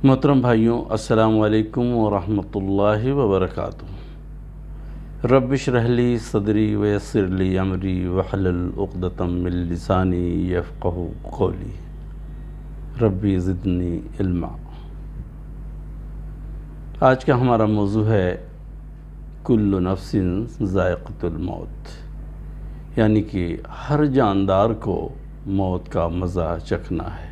محترم بھائیوں، السلام علیکم ورحمۃ اللہ وبرکاتہ۔ رب اشرح لی صدری ویسر لی امری واحلل عقدۃ من لسانی یفقہوا قولی، ربی زدنی علما۔ آج کا ہمارا موضوع ہے کل نفس ذائقۃ الموت، یعنی کہ ہر جاندار کو موت کا مزہ چکھنا ہے۔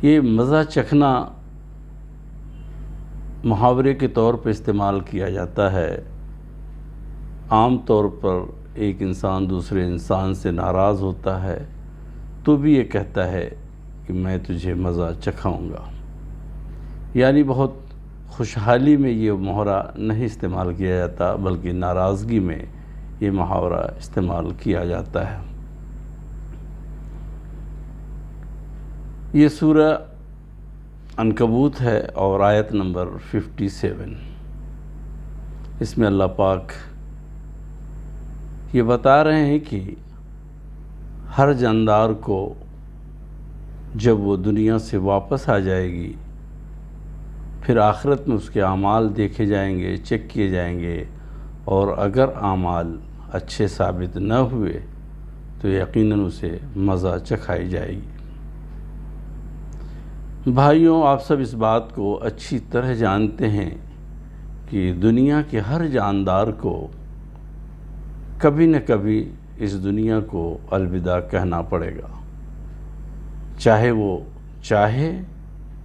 یہ مزہ چکھنا محاورے کے طور پر استعمال کیا جاتا ہے۔ عام طور پر ایک انسان دوسرے انسان سے ناراض ہوتا ہے تو بھی یہ کہتا ہے کہ میں تجھے مزہ چکھاؤں گا، یعنی بہت خوشحالی میں یہ محاورہ نہیں استعمال کیا جاتا بلکہ ناراضگی میں یہ محاورہ استعمال کیا جاتا ہے۔ یہ سورہ عنکبوت ہے اور آیت نمبر 57۔ اس میں اللہ پاک یہ بتا رہے ہیں کہ ہر جاندار کو جب وہ دنیا سے واپس آ جائے گی، پھر آخرت میں اس کے اعمال دیکھے جائیں گے، چیک کیے جائیں گے، اور اگر اعمال اچھے ثابت نہ ہوئے تو یقیناً اسے مزہ چکھائی جائے گی۔ بھائیوں، آپ سب اس بات کو اچھی طرح جانتے ہیں کہ دنیا کے ہر جاندار کو کبھی نہ کبھی اس دنیا کو الوداع کہنا پڑے گا، چاہے وہ چاہے،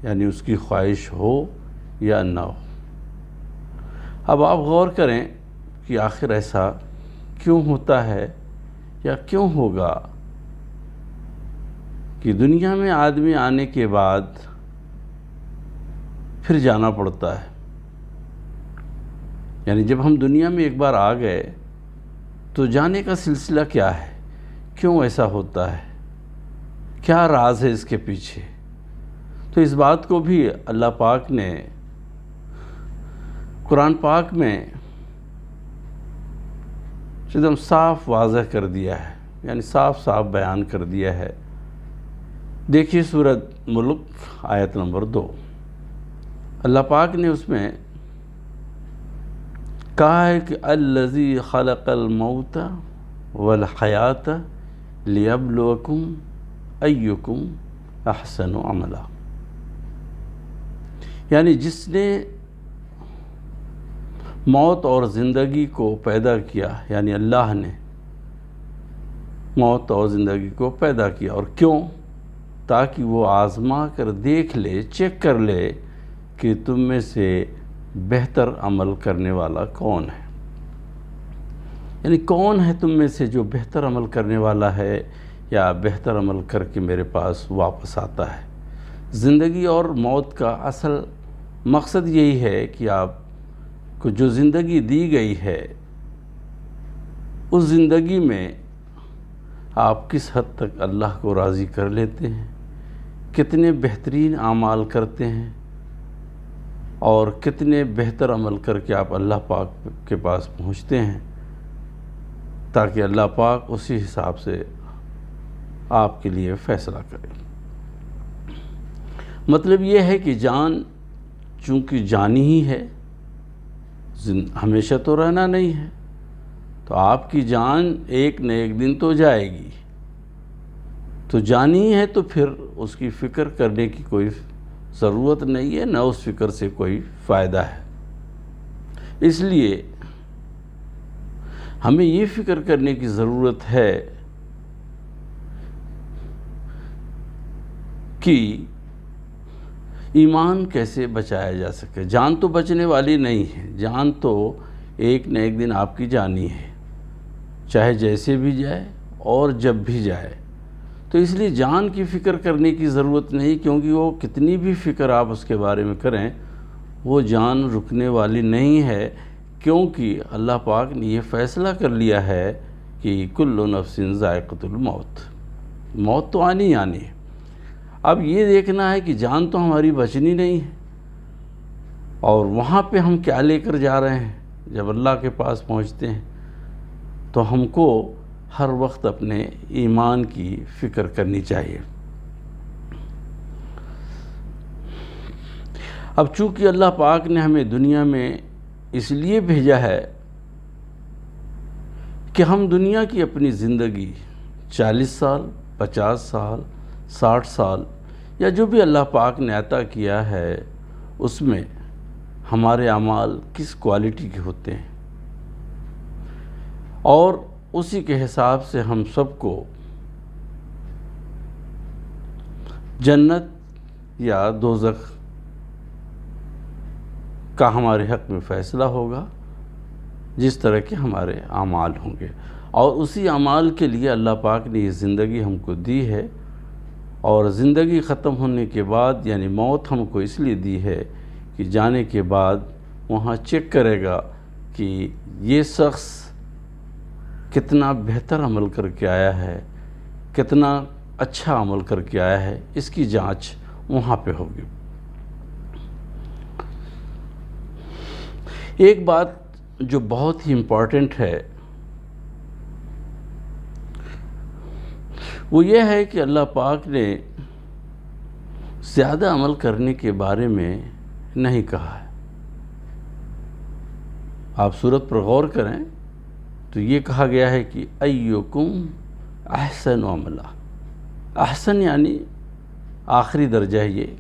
یعنی اس کی خواہش ہو یا نہ ہو۔ اب آپ غور کریں کہ آخر ایسا کیوں ہوتا ہے یا کیوں ہوگا کہ دنیا میں آدمی آنے کے بعد پھر جانا پڑتا ہے۔ یعنی جب ہم دنیا میں ایک بار آ گئے تو جانے کا سلسلہ کیا ہے؟ کیوں ایسا ہوتا ہے؟ کیا راز ہے اس کے پیچھے؟ تو اس بات کو بھی اللہ پاک نے قرآن پاک میں ایک دم صاف واضح کر دیا ہے، یعنی صاف صاف بیان کر دیا ہے۔ دیکھیے سورۃ ملک آیت نمبر 2۔ اللہ پاک نے اس میں کہا ہے کہ الذی خلق الموت والحیات لیبلوکم ایکم احسن عملا، یعنی جس نے موت اور زندگی کو پیدا کیا، یعنی اللہ نے موت اور زندگی کو پیدا کیا، اور کیوں؟ تاکہ وہ آزما کر دیکھ لے، چیک کر لے کہ تم میں سے بہتر عمل کرنے والا کون ہے، یعنی کون ہے تم میں سے جو بہتر عمل کرنے والا ہے یا بہتر عمل کر کے میرے پاس واپس آتا ہے۔ زندگی اور موت کا اصل مقصد یہی ہے کہ آپ کو جو زندگی دی گئی ہے اس زندگی میں آپ کس حد تک اللہ کو راضی کر لیتے ہیں، کتنے بہترین اعمال کرتے ہیں، اور کتنے بہتر عمل کر کے آپ اللہ پاک کے پاس پہنچتے ہیں، تاکہ اللہ پاک اسی حساب سے آپ کے لیے فیصلہ کرے۔ مطلب یہ ہے کہ جان چونکہ جانی ہی ہے، ہمیشہ تو رہنا نہیں ہے، تو آپ کی جان ایک نہ ایک دن تو جائے گی، تو جانی ہے تو پھر اس کی فکر کرنے کی کوئی ضرورت نہیں ہے، نہ اس فکر سے کوئی فائدہ ہے۔ اس لیے ہمیں یہ فکر کرنے کی ضرورت ہے کہ ایمان کیسے بچایا جا سکے۔ جان تو بچنے والی نہیں ہے، جان تو ایک نہ ایک دن آپ کی جانی ہے، چاہے جیسے بھی جائے اور جب بھی جائے۔ تو اس لیے جان کی فکر کرنے کی ضرورت نہیں، کیونکہ وہ کتنی بھی فکر آپ اس کے بارے میں کریں وہ جان رکنے والی نہیں ہے، کیونکہ اللہ پاک نے یہ فیصلہ کر لیا ہے کہ کل نفس ذائقۃ الموت، موت تو آنی ہے۔ اب یہ دیکھنا ہے کہ جان تو ہماری بچنی نہیں ہے، اور وہاں پہ ہم کیا لے کر جا رہے ہیں۔ جب اللہ کے پاس پہنچتے ہیں تو ہم کو ہر وقت اپنے ایمان کی فکر کرنی چاہیے۔ اب چونکہ اللہ پاک نے ہمیں دنیا میں اس لیے بھیجا ہے کہ ہم دنیا کی اپنی زندگی 40 سال 50 سال 60 سال یا جو بھی اللہ پاک نے عطا کیا ہے اس میں ہمارے اعمال کس کوالٹی کے ہوتے ہیں، اور اسی کے حساب سے ہم سب کو جنت یا دوزخ کا ہمارے حق میں فیصلہ ہوگا جس طرح کے ہمارے اعمال ہوں گے، اور اسی اعمال کے لیے اللہ پاک نے یہ زندگی ہم کو دی ہے، اور زندگی ختم ہونے کے بعد یعنی موت ہم کو اس لیے دی ہے کہ جانے کے بعد وہاں چیک کرے گا کہ یہ شخص کتنا بہتر عمل کر کے آیا ہے، کتنا اچھا عمل کر کے آیا ہے، اس کی جانچ وہاں پہ ہوگی۔ ایک بات جو بہت ہی امپورٹنٹ ہے وہ یہ ہے کہ اللہ پاک نے زیادہ عمل کرنے کے بارے میں نہیں کہا ہے۔ آپ سورت پر غور کریں تو یہ کہا گیا ہے کہ ایکم احسن عملا، احسن یعنی آخری درجہ ہے یہ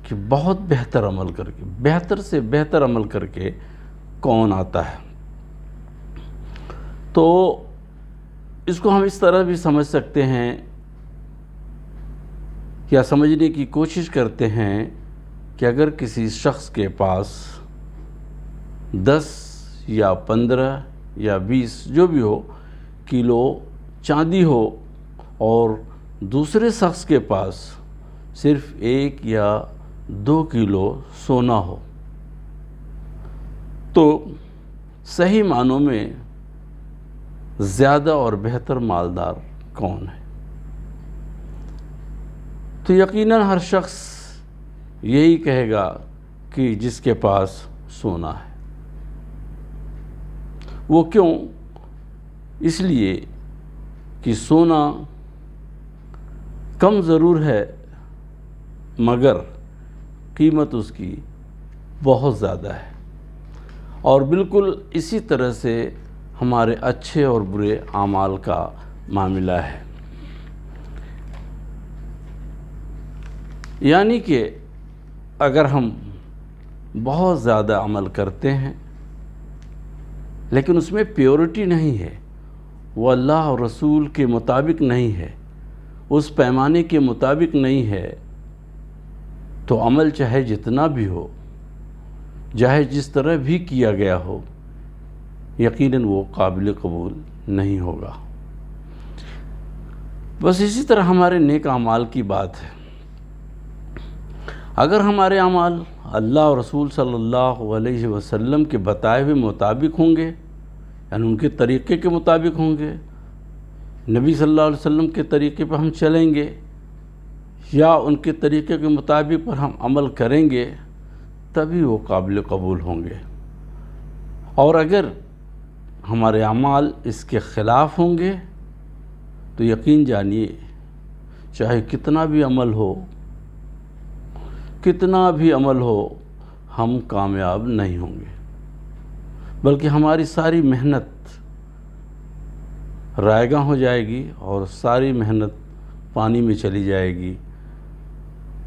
کہ بہت بہتر عمل کر کے، بہتر سے بہتر عمل کر کے کون آتا ہے۔ تو اس کو ہم اس طرح بھی سمجھ سکتے ہیں یا سمجھنے کی کوشش کرتے ہیں کہ اگر کسی شخص کے پاس 10 یا 15 یا 20 جو بھی ہو کلو چاندی ہو اور دوسرے شخص کے پاس صرف 1 یا 2 کلو سونا ہو، تو صحیح معنوں میں زیادہ اور بہتر مالدار کون ہے؟ تو یقیناً ہر شخص یہی کہے گا کہ جس کے پاس سونا ہے۔ وہ کیوں؟ اس لیے کہ سونا کم ضرور ہے مگر قیمت اس کی بہت زیادہ ہے، اور بالکل اسی طرح سے ہمارے اچھے اور برے اعمال کا معاملہ ہے۔ یعنی کہ اگر ہم بہت زیادہ عمل کرتے ہیں لیکن اس میں پیورٹی نہیں ہے، وہ اللہ اور رسول کے مطابق نہیں ہے، اس پیمانے کے مطابق نہیں ہے، تو عمل چاہے جتنا بھی ہو، چاہے جس طرح بھی کیا گیا ہو، یقیناً وہ قابل قبول نہیں ہوگا۔ بس اسی طرح ہمارے نیک اعمال کی بات ہے۔ اگر ہمارے اعمال اللہ اور رسول صلی اللہ علیہ وسلم کے بتائے ہوئے مطابق ہوں گے، یعنی ان کے طریقے کے مطابق ہوں گے، نبی صلی اللہ علیہ وسلم کے طریقے پر ہم چلیں گے یا ان کے طریقے کے مطابق پر ہم عمل کریں گے، تبھی وہ قابل قبول ہوں گے۔ اور اگر ہمارے اعمال اس کے خلاف ہوں گے تو یقین جانیے چاہے کتنا بھی عمل ہو، کتنا بھی عمل ہو، ہم کامیاب نہیں ہوں گے، بلکہ ہماری ساری محنت رائے گاں ہو جائے گی اور ساری محنت پانی میں چلی جائے گی،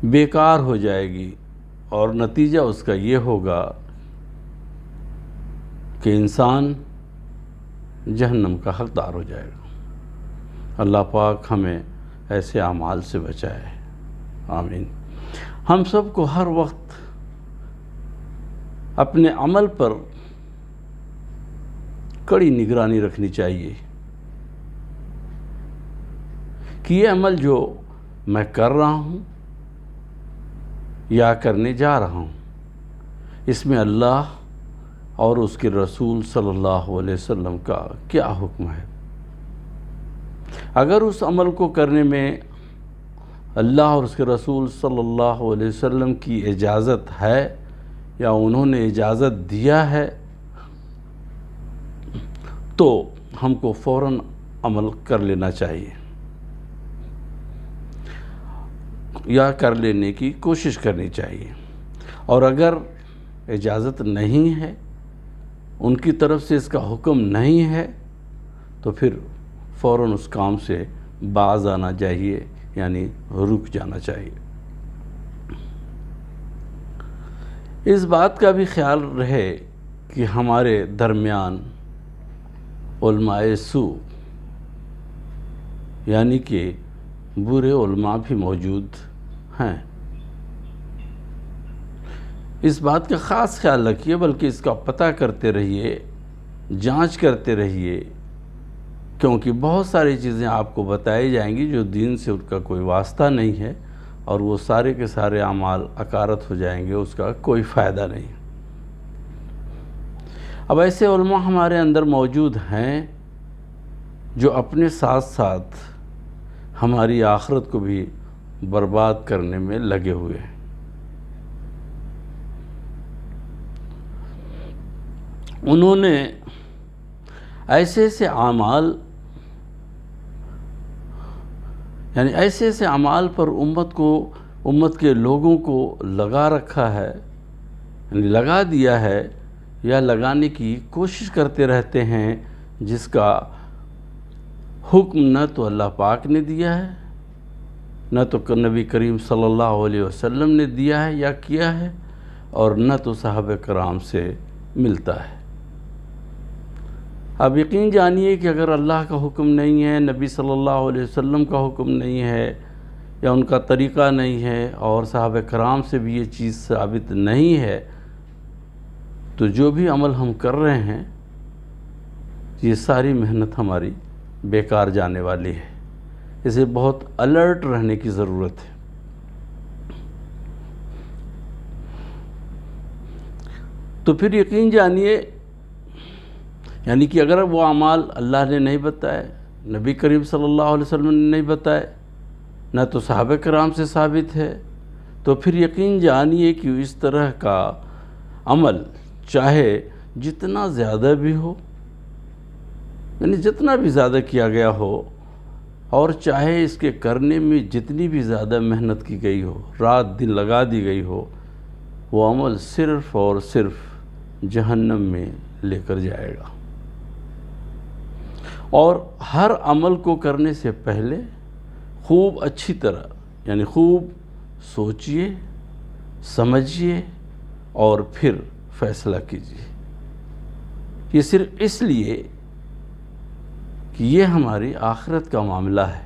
بیکار ہو جائے گی، اور نتیجہ اس کا یہ ہوگا کہ انسان جہنم کا حقدار ہو جائے گا۔ اللہ پاک ہمیں ایسے اعمال سے بچائے، آمین۔ ہم سب کو ہر وقت اپنے عمل پر کڑی نگرانی رکھنی چاہیے کہ یہ عمل جو میں کر رہا ہوں یا کرنے جا رہا ہوں، اس میں اللہ اور اس کے رسول صلی اللہ علیہ وسلم کا کیا حکم ہے۔ اگر اس عمل کو کرنے میں اللہ اور اس کے رسول صلی اللہ علیہ وسلم کی اجازت ہے یا انہوں نے اجازت دیا ہے تو ہم کو فوراً عمل کر لینا چاہیے یا کر لینے کی کوشش کرنی چاہیے۔ اور اگر اجازت نہیں ہے، ان کی طرف سے اس کا حکم نہیں ہے، تو پھر فوراً اس کام سے باز آنا چاہیے، یعنی رک جانا چاہیے۔ اس بات کا بھی خیال رہے کہ ہمارے درمیان علماء سوء یعنی کہ برے علماء بھی موجود ہیں۔ اس بات کا خاص خیال رکھیے، بلکہ اس کا پتہ کرتے رہیے، جانچ کرتے رہیے، کیونکہ بہت ساری چیزیں آپ کو بتائی جائیں گی جو دین سے ان کا کوئی واسطہ نہیں ہے، اور وہ سارے کے سارے اعمال عکارت ہو جائیں گے، اس کا کوئی فائدہ نہیں۔ اب ایسے علماء ہمارے اندر موجود ہیں جو اپنے ساتھ ساتھ ہماری آخرت کو بھی برباد کرنے میں لگے ہوئے ہیں۔ انہوں نے ایسے اعمال یعنی ایسے اعمال پر امت کے لوگوں کو لگا رکھا ہے، یعنی لگا دیا ہے یا لگانے کی کوشش کرتے رہتے ہیں، جس کا حکم نہ تو اللہ پاک نے دیا ہے، نہ تو نبی کریم صلی اللہ علیہ وسلم نے دیا ہے یا کیا ہے، اور نہ تو صحابہ کرام سے ملتا ہے۔ اب یقین جانیے کہ اگر اللہ کا حکم نہیں ہے، نبی صلی اللہ علیہ وسلم کا حکم نہیں ہے، یا ان کا طریقہ نہیں ہے، اور صحابہ کرام سے بھی یہ چیز ثابت نہیں ہے، تو جو بھی عمل ہم کر رہے ہیں، یہ ساری محنت ہماری بیکار جانے والی ہے۔ اسے بہت الرٹ رہنے کی ضرورت ہے۔ تو پھر یقین جانیے، یعنی کہ اگر وہ اعمال اللہ نے نہیں بتائے، نبی کریم صلی اللہ علیہ وسلم نے نہیں بتائے، نہ تو صحابہ کرام سے ثابت ہے، تو پھر یقین جانیے کہ اس طرح کا عمل چاہے جتنا زیادہ بھی ہو، یعنی جتنا بھی زیادہ کیا گیا ہو، اور چاہے اس کے کرنے میں جتنی بھی زیادہ محنت کی گئی ہو، رات دن لگا دی گئی ہو، وہ عمل صرف اور صرف جہنم میں لے کر جائے گا۔ اور ہر عمل کو کرنے سے پہلے خوب اچھی طرح، یعنی خوب سوچئے، سمجھئے، اور پھر فیصلہ کیجئے۔ یہ صرف اس لیے کہ یہ ہماری آخرت کا معاملہ ہے۔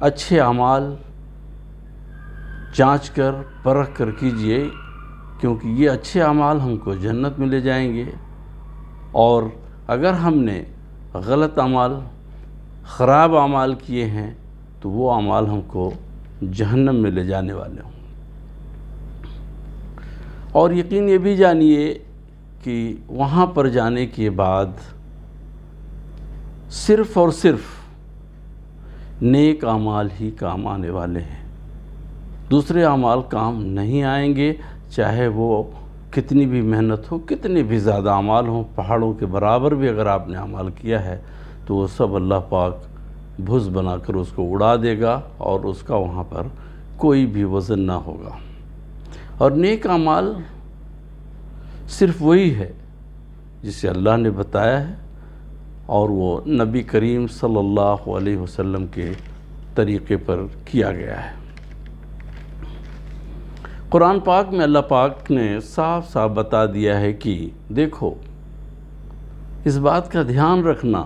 اچھے اعمال جانچ کر پرکھ کر کیجئے، کیونکہ یہ اچھے اعمال ہم کو جنت میں لے جائیں گے، اور اگر ہم نے غلط اعمال، خراب اعمال کیے ہیں، تو وہ اعمال ہم کو جہنم میں لے جانے والے ہوں۔ اور یقین یہ بھی جانیے کہ وہاں پر جانے کے بعد صرف اور صرف نیک اعمال ہی کام آنے والے ہیں، دوسرے اعمال کام نہیں آئیں گے، چاہے وہ کتنی بھی محنت ہو، کتنے بھی زیادہ اعمال ہوں، پہاڑوں کے برابر بھی اگر آپ نے اعمال کیا ہے، تو وہ سب اللہ پاک بھس بنا کر اس کو اڑا دے گا، اور اس کا وہاں پر کوئی بھی وزن نہ ہوگا۔ اور نیک اعمال صرف وہی ہے جسے اللہ نے بتایا ہے، اور وہ نبی کریم صلی اللہ علیہ وسلم کے طریقے پر کیا گیا ہے۔ قرآن پاک میں اللہ پاک نے صاف صاف بتا دیا ہے کہ دیکھو، اس بات کا دھیان رکھنا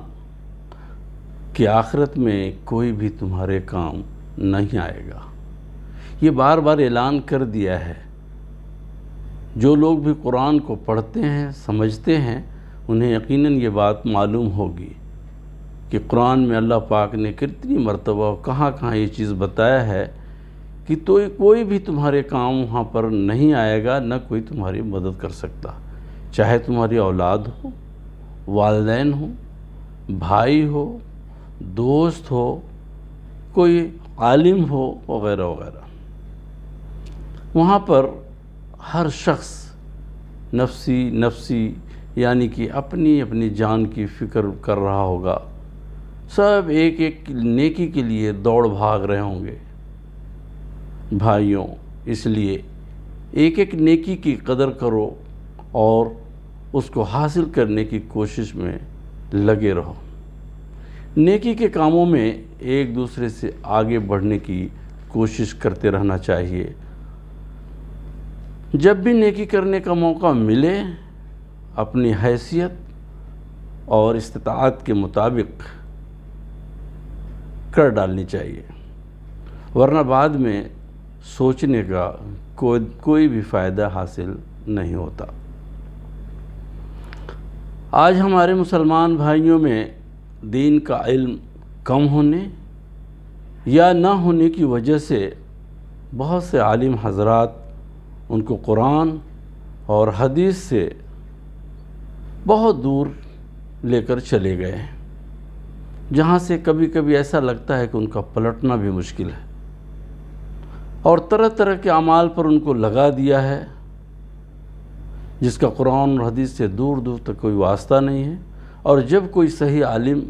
کہ آخرت میں کوئی بھی تمہارے کام نہیں آئے گا۔ یہ بار بار اعلان کر دیا ہے۔ جو لوگ بھی قرآن کو پڑھتے ہیں، سمجھتے ہیں، انہیں یقیناً یہ بات معلوم ہوگی کہ قرآن میں اللہ پاک نے کتنی مرتبہ کہاں کہاں یہ چیز بتایا ہے کہ کوئی بھی تمہارے کام وہاں پر نہیں آئے گا، نہ کوئی تمہاری مدد کر سکتا، چاہے تمہاری اولاد ہو، والدین ہو، بھائی ہو، دوست ہو، کوئی عالم ہو، وغیرہ وغیرہ۔ وہاں پر ہر شخص نفسی یعنی کہ اپنی اپنی جان کی فکر کر رہا ہوگا، سب ایک ایک نیکی کے لیے دوڑ بھاگ رہے ہوں گے۔ بھائیوں، اس لیے ایک ایک نیکی کی قدر کرو اور اس کو حاصل کرنے کی کوشش میں لگے رہو۔ نیکی کے کاموں میں ایک دوسرے سے آگے بڑھنے کی کوشش کرتے رہنا چاہیے۔ جب بھی نیکی کرنے کا موقع ملے اپنی حیثیت اور استطاعت کے مطابق کر ڈالنی چاہیے، ورنہ بعد میں سوچنے کا کوئی بھی فائدہ حاصل نہیں ہوتا۔ آج ہمارے مسلمان بھائیوں میں دین کا علم کم ہونے یا نہ ہونے کی وجہ سے بہت سے عالم حضرات ان کو قرآن اور حدیث سے بہت دور لے کر چلے گئے ہیں، جہاں سے کبھی کبھی ایسا لگتا ہے کہ ان کا پلٹنا بھی مشکل ہے، اور طرح طرح کے اعمال پر ان کو لگا دیا ہے جس کا قرآن اور حدیث سے دور دور تک کوئی واسطہ نہیں ہے۔ اور جب کوئی صحیح عالم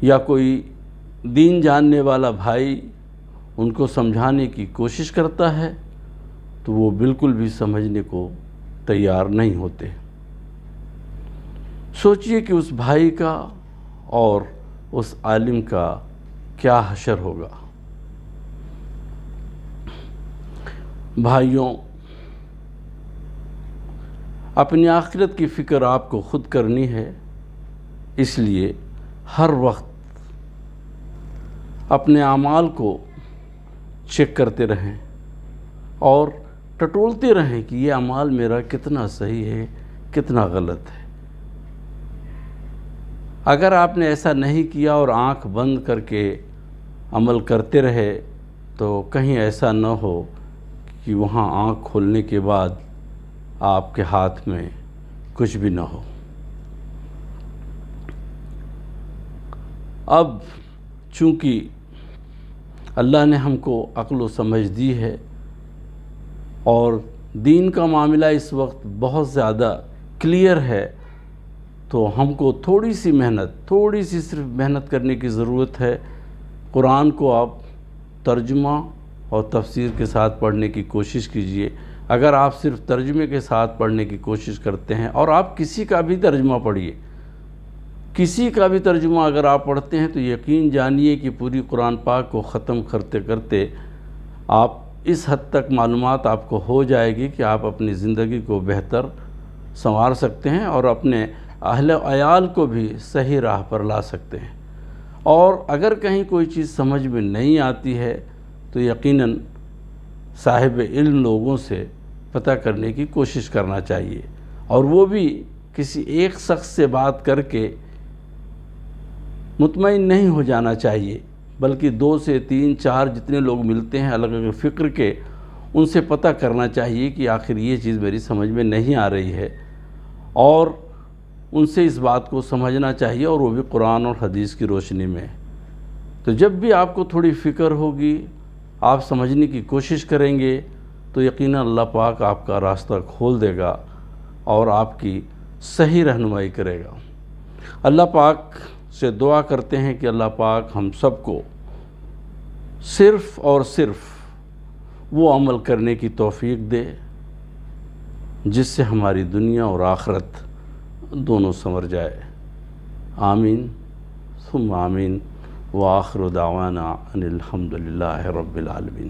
یا کوئی دین جاننے والا بھائی ان کو سمجھانے کی کوشش کرتا ہے تو وہ بالکل بھی سمجھنے کو تیار نہیں ہوتے۔ سوچئے کہ اس بھائی کا اور اس عالم کا کیا حشر ہوگا۔ بھائیوں، اپنی آخرت کی فکر آپ کو خود کرنی ہے، اس لیے ہر وقت اپنے اعمال کو چیک کرتے رہیں اور ٹٹولتے رہیں کہ یہ اعمال میرا کتنا صحیح ہے، کتنا غلط ہے۔ اگر آپ نے ایسا نہیں کیا اور آنکھ بند کر کے عمل کرتے رہے تو کہیں ایسا نہ ہو کہ وہاں آنکھ کھولنے کے بعد آپ کے ہاتھ میں کچھ بھی نہ ہو۔ اب چونکہ اللہ نے ہم کو عقل و سمجھ دی ہے اور دین کا معاملہ اس وقت بہت زیادہ کلیئر ہے، تو ہم کو تھوڑی سی صرف محنت کرنے کی ضرورت ہے۔ قرآن کو آپ ترجمہ اور تفسیر کے ساتھ پڑھنے کی کوشش کیجئے۔ اگر آپ صرف ترجمے کے ساتھ پڑھنے کی کوشش کرتے ہیں، اور آپ کسی کا بھی ترجمہ پڑھیے، کسی کا بھی ترجمہ اگر آپ پڑھتے ہیں تو یقین جانیے کہ پوری قرآن پاک کو ختم کرتے کرتے آپ اس حد تک معلومات آپ کو ہو جائے گی کہ آپ اپنی زندگی کو بہتر سنوار سکتے ہیں اور اپنے اہل و عیال کو بھی صحیح راہ پر لا سکتے ہیں۔ اور اگر کہیں کوئی چیز سمجھ میں نہیں آتی ہے تو یقیناً صاحب علم لوگوں سے پتہ کرنے کی کوشش کرنا چاہیے، اور وہ بھی کسی ایک شخص سے بات کر کے مطمئن نہیں ہو جانا چاہیے، بلکہ 2 سے 3 4 جتنے لوگ ملتے ہیں الگ الگ فکر کے، ان سے پتہ کرنا چاہیے کہ آخر یہ چیز میری سمجھ میں نہیں آ رہی ہے، اور ان سے اس بات کو سمجھنا چاہیے، اور وہ بھی قرآن اور حدیث کی روشنی میں۔ تو جب بھی آپ کو تھوڑی فکر ہوگی، آپ سمجھنے کی کوشش کریں گے تو یقیناً اللہ پاک آپ کا راستہ کھول دے گا اور آپ کی صحیح رہنمائی کرے گا۔ اللہ پاک سے دعا کرتے ہیں کہ اللہ پاک ہم سب کو صرف اور صرف وہ عمل کرنے کی توفیق دے جس سے ہماری دنیا اور آخرت دونوں سنور جائے۔ آمین ثم آمین، وآخر دعوانا ان الحمد للہ رب العالمین۔